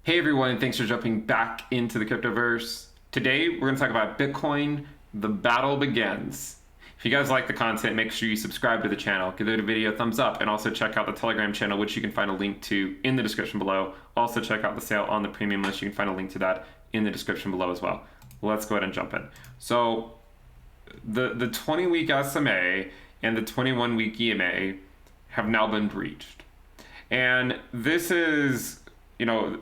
Hey everyone, thanks for jumping back into the Cryptoverse. Today we're going to talk about Bitcoin. The battle begins. If you guys like the content, make sure you subscribe to the channel, give the video a thumbs up, and also check out the Telegram channel, which you can find a link to in the description below. Also check out the sale on the premium list. You can find a link to that in the description below as well. Let's go ahead and jump in. So the 20-week SMA and the 21-week EMA have now been breached. And this is,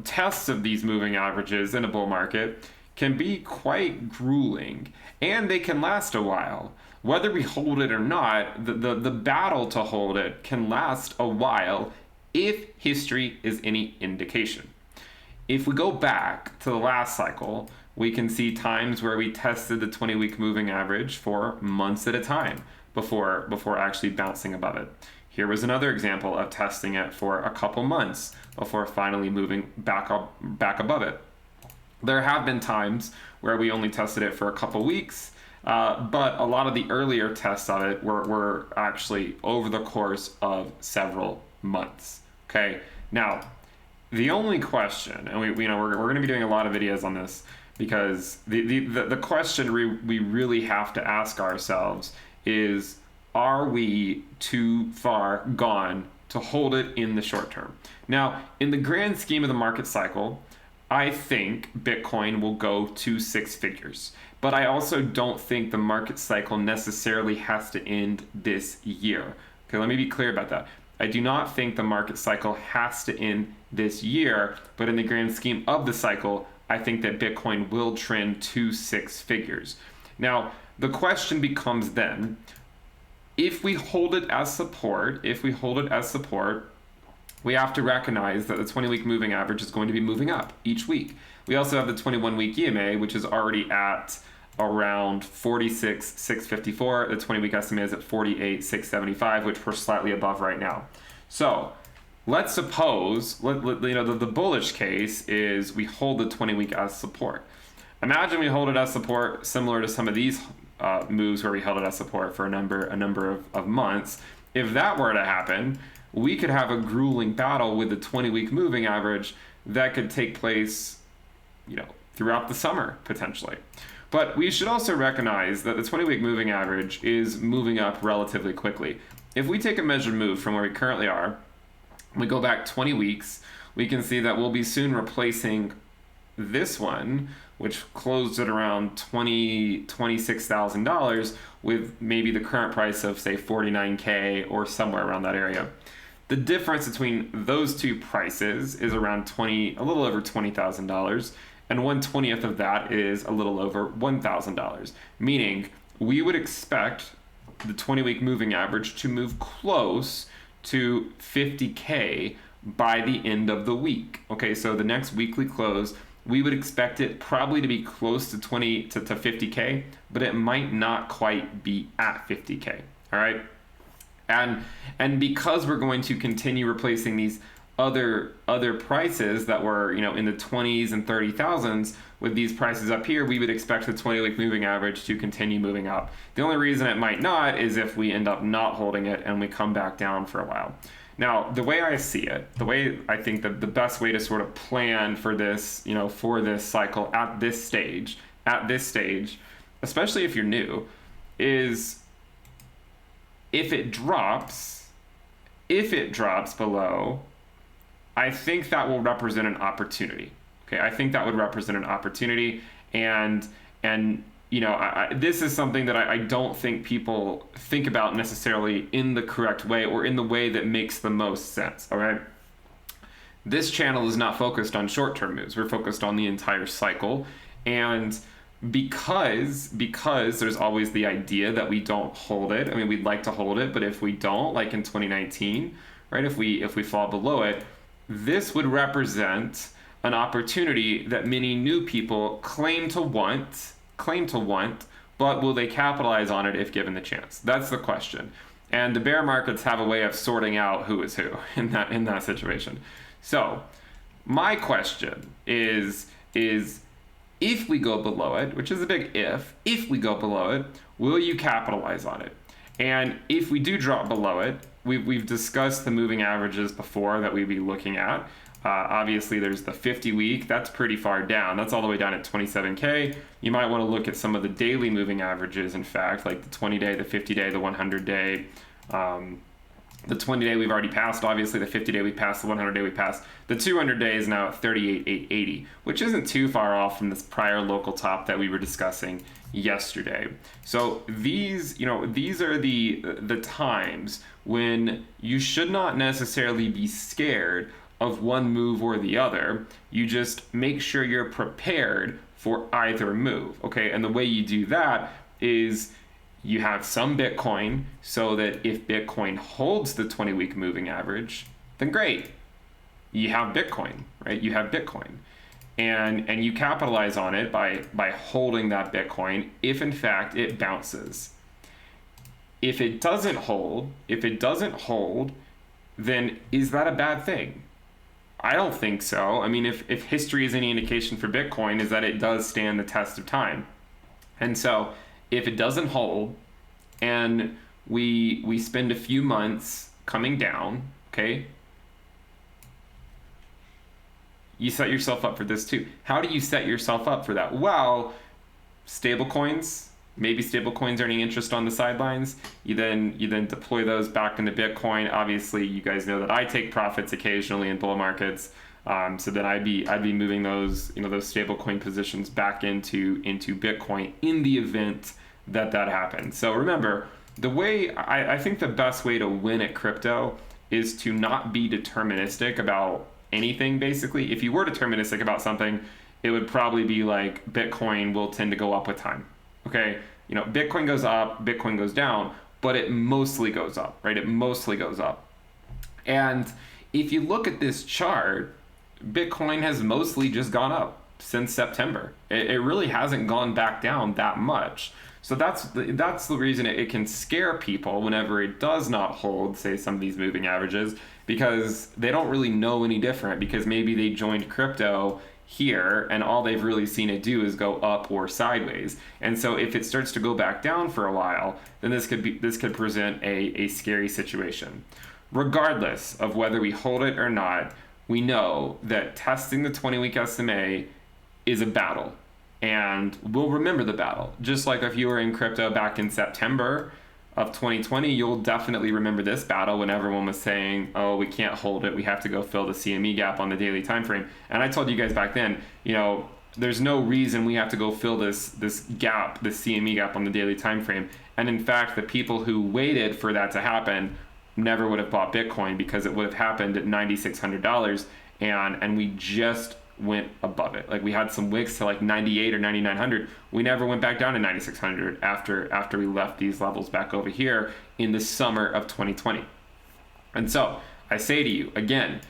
tests of these moving averages in a bull market can be quite grueling, and they can last a while. Whether we hold it or not, the battle to hold it can last a while if history is any indication. If we go back to the last cycle, we can see times where we tested the 20-week moving average for months at a time before actually bouncing above it. Here was another example of testing it for a couple months before finally moving back above it. There have been times where we only tested it for a couple weeks, but a lot of the earlier tests of it were actually over the course of several months. Okay, now the only question, and we're going to be doing a lot of videos on this, because the question we really have to ask ourselves is, are we too far gone to hold it in the short term? Now, in the grand scheme of the market cycle, I think Bitcoin will go to six figures, but I also don't think the market cycle necessarily has to end this year. Okay, let me be clear about that. I do not think the market cycle has to end this year, but in the grand scheme of the cycle, I think that Bitcoin will trend to six figures. Now, the question becomes then, if we hold it as support, we have to recognize that the 20-week moving average is going to be moving up each week. We also have the 21-week EMA, which is already at around 46,654. The 20-week SMA is at 48,675, which we're slightly above right now. So let's suppose, the bullish case is we hold the 20-week as support. Imagine we hold it as support similar to some of these moves where we held it as support for a number of months. If that were to happen, we could have a grueling battle with the 20-week moving average that could take place, throughout the summer potentially. But we should also recognize that the 20-week moving average is moving up relatively quickly. If we take a measured move from where we currently are, we go back 20 weeks, we can see that we'll be soon replacing this one, which closed at around $26,000 with maybe the current price of, say, 49K or somewhere around that area. The difference between those two prices is around a little over $20,000, and 1/20th of that is a little over $1,000, meaning we would expect the 20-week moving average to move close to 50K by the end of the week. Okay, so the next weekly close, we would expect it probably to be close to 50K, but it might not quite be at 50K. All right, and because we're going to continue replacing these other prices that were in the 20s and 30,000s with these prices up here, we would expect the 20-week moving average to continue moving up. The only reason it might not is if we end up not holding it and we come back down for a while. Now, the way I see it, the way I think that the best way to sort of plan for this, for this cycle at this stage, especially if you're new, is if it drops below, I think that will represent an opportunity. Okay, I think that would represent an opportunity, and this is something that I don't think people think about necessarily in the correct way or in the way that makes the most sense. All right, this channel is not focused on short-term moves. We're focused on the entire cycle, and because there's always the idea that we don't hold it. I mean, we'd like to hold it, but if we don't, like in 2019, right? If we fall below it, this would represent an opportunity that many new people claim to want, but will they capitalize on it if given the chance? That's the question. And the bear markets have a way of sorting out who is who in that situation. So my question is if we go below it, which is a big if we go below it, will you capitalize on it? And if we do drop below it, we've discussed the moving averages before that we'd be looking at. Obviously, there's the 50 week. That's pretty far down. That's all the way down at 27K. You might want to look at some of the daily moving averages, in fact, like the 20 day, the 50 day, the 100 day. The 20 day we've already passed, obviously. The 50 day we passed, the 100 day we passed. The 200 day is now at 38,880, which isn't too far off from this prior local top that we were discussing yesterday. So these are the times when you should not necessarily be scared of one move or the other. You just make sure you're prepared for either move, okay? And the way you do that is you have some Bitcoin, so that if Bitcoin holds the 20-week moving average, then great. You have Bitcoin, right? You have Bitcoin. And you capitalize on it by holding that Bitcoin if in fact it bounces. If it doesn't hold, then is that a bad thing? I don't think so. I mean, if history is any indication for Bitcoin, is that it does stand the test of time. And so if it doesn't hold and we spend a few months coming down, okay, you set yourself up for this too. How do you set yourself up for that? Well, stablecoins, maybe stablecoins earning interest on the sidelines. You then deploy those back into Bitcoin. Obviously, you guys know that I take profits occasionally in bull markets. So then I'd be moving those those stablecoin positions back into Bitcoin in the event that happens. So remember, the way I think the best way to win at crypto is to not be deterministic about anything. Basically, if you were deterministic about something, it would probably be like Bitcoin will tend to go up with time. Okay, Bitcoin goes up, Bitcoin goes down, but it mostly goes up, right? It mostly goes up. And if you look at this chart, Bitcoin has mostly just gone up since September. It really hasn't gone back down that much. So that's the reason it can scare people whenever it does not hold, say, some of these moving averages, because they don't really know any different, because maybe they joined crypto here and all they've really seen it do is go up or sideways. And so if it starts to go back down for a while, then this could present a scary situation. Regardless of whether we hold it or not, we know that testing the 20-week SMA is a battle, and we'll remember the battle. Just like if you were in crypto back in September of 2020, you'll definitely remember this battle when everyone was saying, oh, we can't hold it, we have to go fill the CME gap on the daily time frame. And I told you guys back then, there's no reason we have to go fill this gap, this CME gap on the daily time frame. And in fact, the people who waited for that to happen never would have bought Bitcoin, because it would have happened at $9,600 and we just went above it. Like, we had some wicks to like 98 or 9,900. We never went back down to 9,600 after we left these levels back over here in the summer of 2020. And so I say to you again,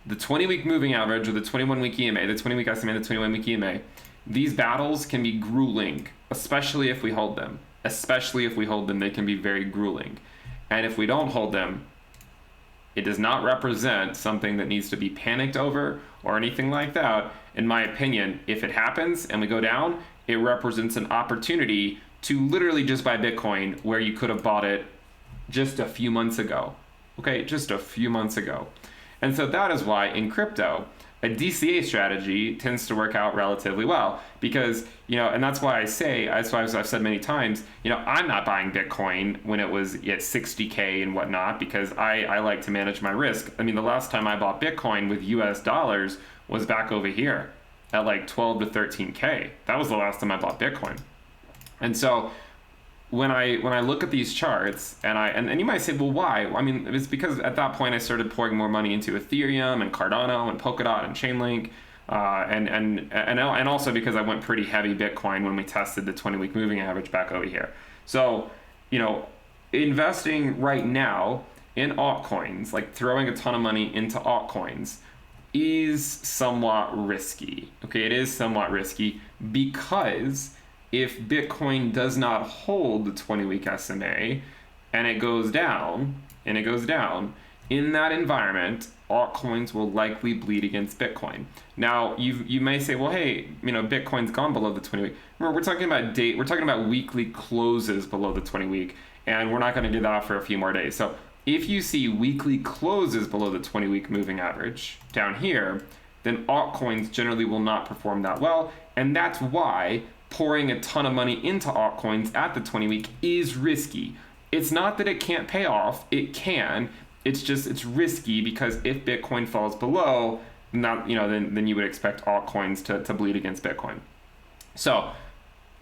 the 20-week moving average or the 21-week EMA, the 20-week SMA, the 21-week EMA, these battles can be grueling, especially if we hold them. Especially if we hold them, they can be very grueling. And if we don't hold them, it does not represent something that needs to be panicked over or anything like that. In my opinion, if it happens and we go down, it represents an opportunity to literally just buy Bitcoin where you could have bought it just a few months ago. Okay, just a few months ago. And so that is why in crypto, a DCA strategy tends to work out relatively well, because, and that's why I've said many times, I'm not buying Bitcoin when it was at 60K and whatnot, because I like to manage my risk. I mean, the last time I bought Bitcoin with US dollars was back over here at like 12 to 13K. That was the last time I bought Bitcoin. And so when I look at these charts and you might say, well, why? I mean, it's because at that point I started pouring more money into Ethereum and Cardano and Polkadot and Chainlink, and also because I went pretty heavy Bitcoin when we tested the 20-week moving average back over here. So, investing right now in altcoins, like throwing a ton of money into altcoins, is somewhat risky. Okay, it is somewhat risky because if Bitcoin does not hold the 20-week SMA and it goes down, in that environment, altcoins will likely bleed against Bitcoin. Now, you may say, well, hey, Bitcoin's gone below the 20-week. Remember, we're talking about weekly closes below the 20-week, and we're not going to do that for a few more days. So If you see weekly closes below the 20-week moving average down here, then altcoins generally will not perform that well. And that's why pouring a ton of money into altcoins at the 20-week is risky. It's not that it can't pay off, it can. It's just, it's risky because if Bitcoin falls below, then you would expect altcoins to bleed against Bitcoin. So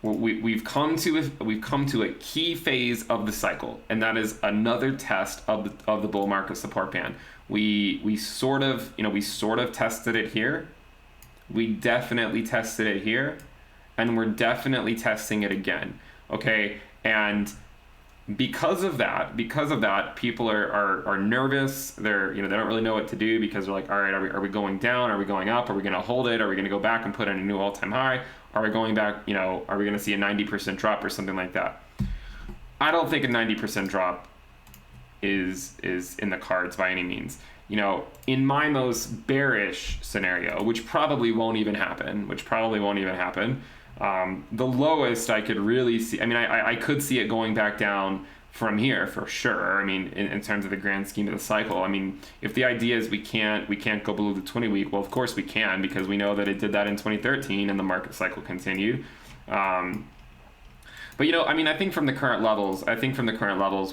we've come to a key phase of the cycle, and that is another test of the bull market support band. We sort of tested it here. We definitely tested it here, and we're definitely testing it again. Okay, and because of that, people are nervous. They don't really know what to do because they're like, all right, are we going down? Are we going up? Are we going to hold it? Are we going to go back and put in a new all-time high? Are we going back? Are we going to see a 90% drop or something like that? I don't think a 90% drop is in the cards by any means. In my most bearish scenario, which probably won't even happen, the lowest I could really see, I could see it going back down from here for sure. In terms of the grand scheme of the cycle. If the idea is we can't go below the 20-week, well, of course we can, because we know that it did that in 2013 and the market cycle continued. But I think from the current levels,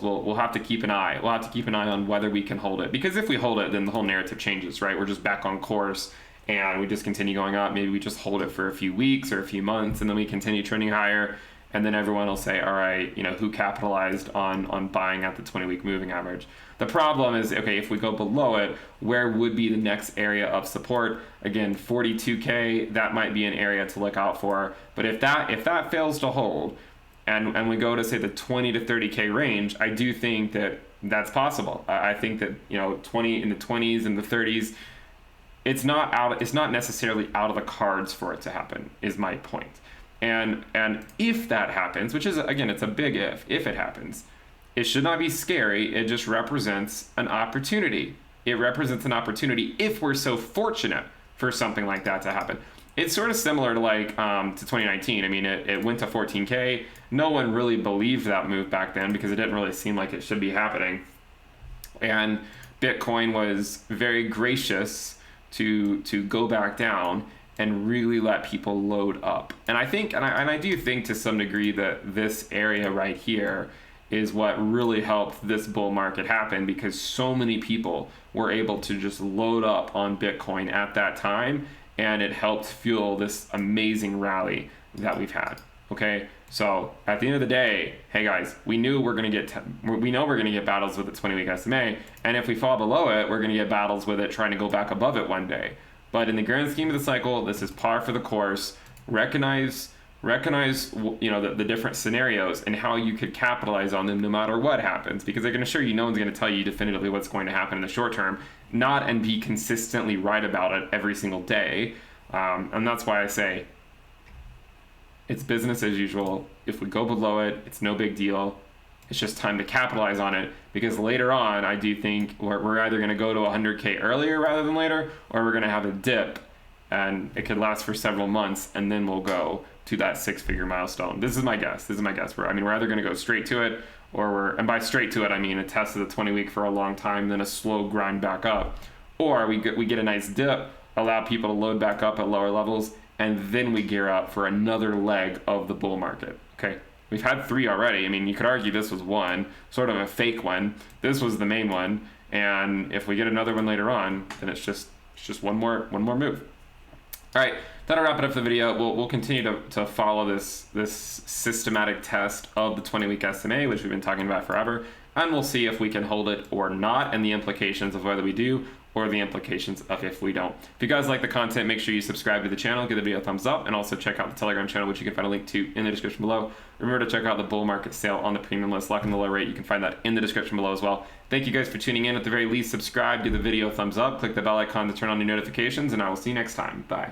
we'll have to keep an eye. We'll have to keep an eye on whether we can hold it, because if we hold it, then the whole narrative changes, right? We're just back on course, and we just continue going up. Maybe we just hold it for a few weeks or a few months, and then we continue trending higher, and then everyone will say, all right, who capitalized on buying at the 20-week moving average? The problem is, okay, if we go below it, where would be the next area of support? Again, 42K, that might be an area to look out for. But if that fails to hold, and we go to say the 20 to 30K range, I do think that that's possible. I think that 20 in the 20s and the 30s, it's not necessarily out of the cards for it to happen, is my point. And if that happens, which is, again, it's a big if it happens, it should not be scary. It just represents an opportunity. It represents an opportunity if we're so fortunate for something like that to happen. It's sort of similar to to 2019. It went to 14K. No one really believed that move back then because it didn't really seem like it should be happening. And Bitcoin was very gracious to go back down and really let people load up. And I do think to some degree that this area right here is what really helped this bull market happen, because so many people were able to just load up on Bitcoin at that time, and it helped fuel this amazing rally that we've had. Okay, so at the end of the day, hey guys, we know we're gonna get battles with the 20-week SMA, and if we fall below it, we're gonna get battles with it trying to go back above it one day. But in the grand scheme of the cycle, this is par for the course. Recognize the different scenarios and how you could capitalize on them no matter what happens, because I can assure you no one's going to tell you definitively what's going to happen in the short term, and be consistently right about it every single day. And that's why I say it's business as usual. If we go below it, it's no big deal. It's just time to capitalize on it, because later on, I do think we're either going to go to 100K earlier rather than later, or we're going to have a dip, and it could last for several months, and then we'll go to that 6-figure milestone. This is my guess. We're either going to go straight to it, and by straight to it, I mean a test of the 20-week for a long time, then a slow grind back up, or we get a nice dip, allow people to load back up at lower levels, and then we gear up for another leg of the bull market. Okay. We've had 3 already. You could argue this was one, sort of a fake one. This was the main one, and if we get another one later on, then it's just one more move. All right, that'll wrap it up for the video. We'll continue to follow this systematic test of the 20-week SMA, which we've been talking about forever, and we'll see if we can hold it or not, and the implications of whether we do, or the implications of if we don't. If you guys like the content, make sure you subscribe to the channel, give the video a thumbs up, and also check out the Telegram channel, which you can find a link to in the description below. Remember to check out the bull market sale on the premium list, lock in the low rate. You can find that in the description below as well. Thank you guys for tuning in. At the very least, subscribe, give the video a thumbs up, click the bell icon to turn on your notifications, and I will see you next time. Bye.